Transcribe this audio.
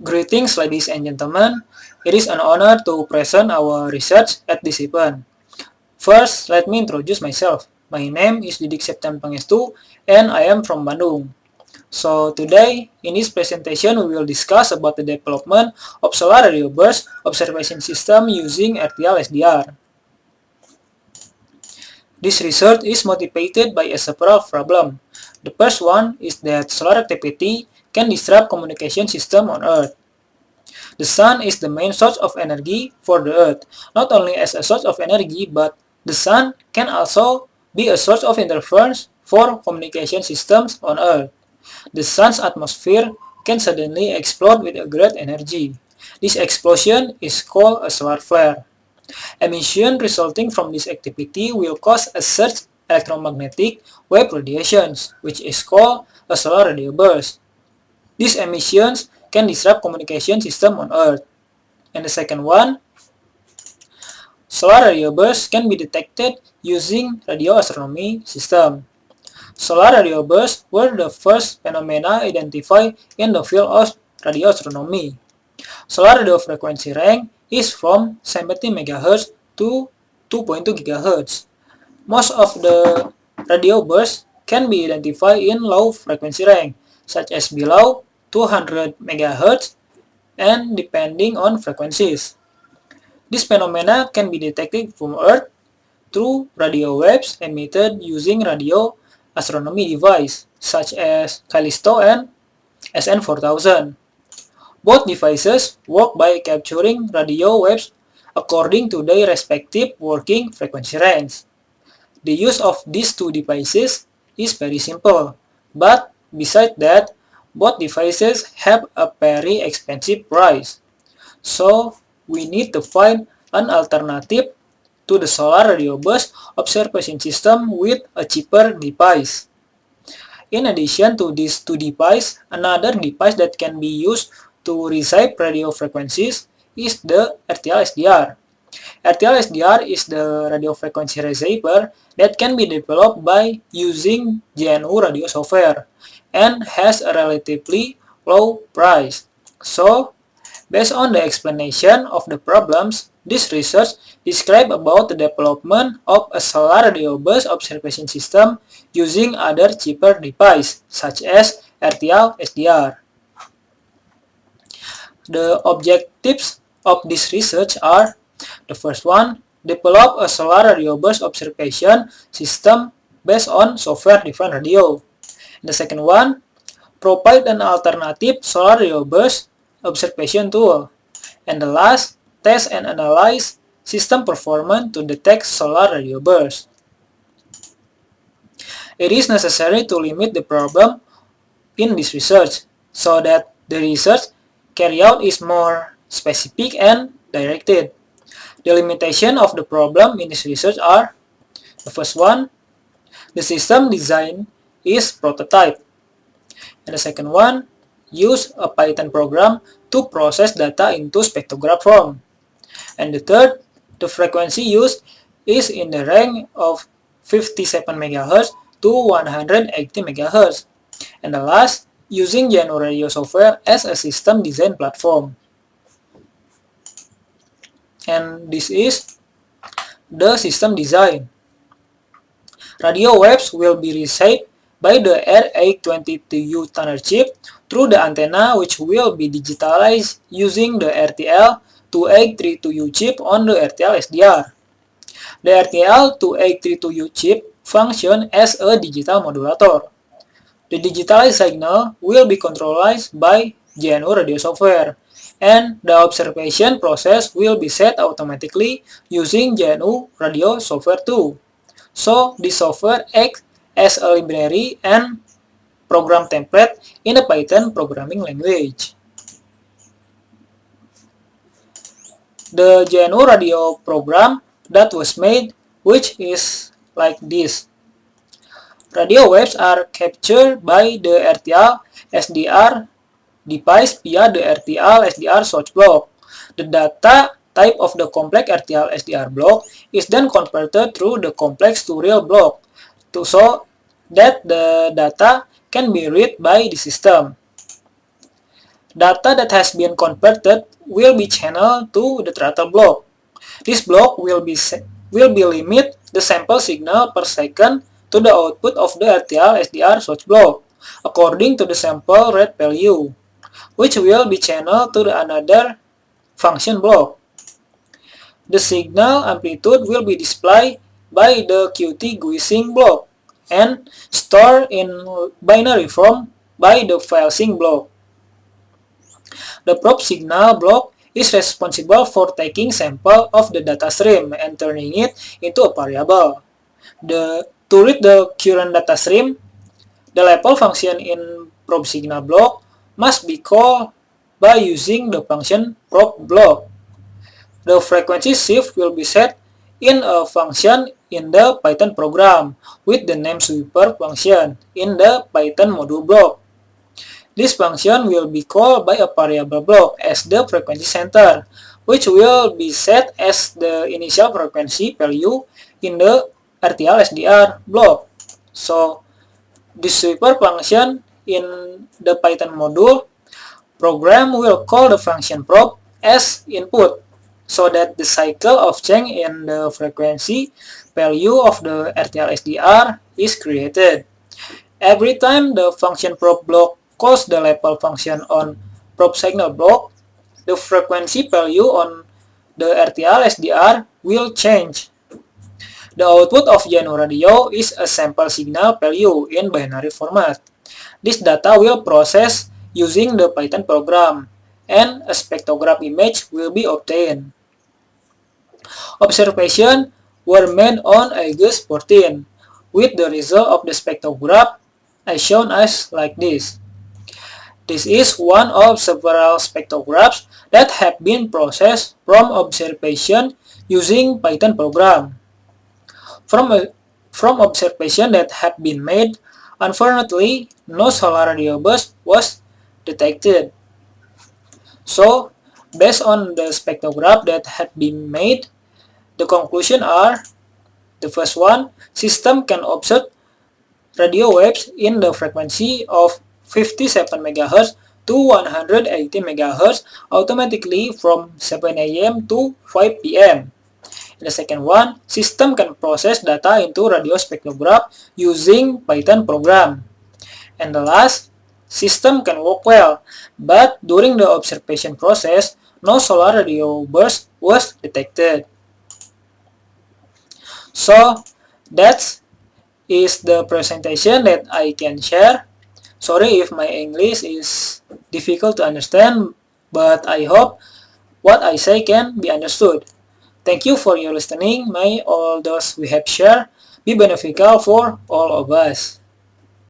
Greetings, ladies and gentlemen. It is an honor to present our research at this event. First, let me introduce myself. My name is Didik Septian Pangestu, and I am from Bandung. So today, in this presentation, we will discuss about the development of solar radio burst observation system using RTL SDR. This research is motivated by several problems. The first one is that solar activity can disrupt communication system on Earth. The sun is the main source of energy for the Earth, not only as a source of energy, but the sun can also be a source of interference for communication systems on Earth. The sun's atmosphere can suddenly explode with a great energy. This explosion is called a solar flare. Emission resulting from this activity will cause a surge electromagnetic wave radiations, which is called a solar radio burst. These emissions can disrupt communication system on Earth. And the second one, solar radio bursts can be detected using radio astronomy system. Solar radio bursts were the first phenomena identified in the field of radio astronomy. Solar radio frequency range is from 70 MHz to 2.2 GHz. Most of the radio bursts can be identified in low frequency range, such as below 200 MHz and depending on frequencies. This phenomena can be detected from Earth through radio waves emitted using radio astronomy devices such as Callisto and SN4000. Both devices work by capturing radio waves according to their respective working frequency range. The use of these two devices is very simple, but besides that, both devices have a very expensive price. So, we need to find an alternative to the solar radio burst observation system with a cheaper device. In addition to these two devices, another device that can be used to receive radio frequencies is the RTL SDR. RTL SDR is the radio frequency receiver that can be developed by using GNU radio software and has a relatively low price. So, based on the explanation of the problems, this research describes about the development of a solar radio burst observation system using other cheaper devices such as RTL SDR. The objectives of this research are: the first one, develop a solar radio burst observation system based on software-defined radio. The second one, provide an alternative solar radio burst observation tool. And the last, test and analyze system performance to detect solar radio bursts. It is necessary to limit the problem in this research so that the research carried out is more specific and directed. The limitation of the problem in this research are: the first one, the system design is prototype. And the second one, use a Python program to process data into spectrograph form. And the third, the frequency used is in the range of 57 MHz to 180 MHz. And the last, using GNU radio software as a system design platform. And this is the system design. Radio waves will be received by the R822U tuner chip through the antenna, which will be digitalized using the RTL2832U chip on the RTL SDR. The RTL2832U chip functions as a digital modulator. The digitalized signal will be controlled by GNU radio software, and the observation process will be set automatically using GNU radio software too. So, this software acts as a library and program template in a Python programming language. The GNU radio program that was made, which is like this. Radio waves are captured by the RTL SDR device via the RTL SDR source block. The data type of the complex RTL SDR block is then converted through the complex to real block so that the data can be read by the system. Data that has been converted will be channeled to the throttle block. This block will be limit the sample signal per second to the output of the RTL SDR switch block according to the sample rate value, which will be channeled to the another function block. The signal amplitude will be displayed by the Qt GUI-sync block and stored in binary form by the file sync block. The probe signal block is responsible for taking sample of the data stream and turning it into a variable. To read the current data stream, the level function in probe signal block must be called by using the function probe block. The frequency shift will be set in a function in the Python program with the name sweeper function in the Python module block. This function will be called by a variable block as the frequency center, which will be set as the initial frequency value in the RTL SDR block. So, this sweeper function in the Python module program will call the function probe as input, so that the cycle of change in the frequency value of the RTL SDR is created. Every time the function probe block calls the level function on probe signal block, the frequency value on the RTL SDR will change. The output of Jano radio is a sample signal value in binary format. This data will process using the Python program, and a spectrograph image will be obtained. Observations were made on August 14, with the result of the spectrograph as shown as like this. This is one of several spectrographs that have been processed from observation using Python program. From observation that have been made, unfortunately, no solar radio burst was detected. So, based on the spectrograph that had been made, the conclusion are: the first one, system can observe radio waves in the frequency of 57 MHz to 180 MHz automatically from 7 a.m. to 5 p.m. The second one, system can process data into radio spectrograph using Python program. And the last, system can work well, but during the observation process, no solar radio burst was detected. So, that is the presentation that I can share. Sorry if my English is difficult to understand, but I hope what I say can be understood. Thank you for your listening. May all those we have shared be beneficial for all of us.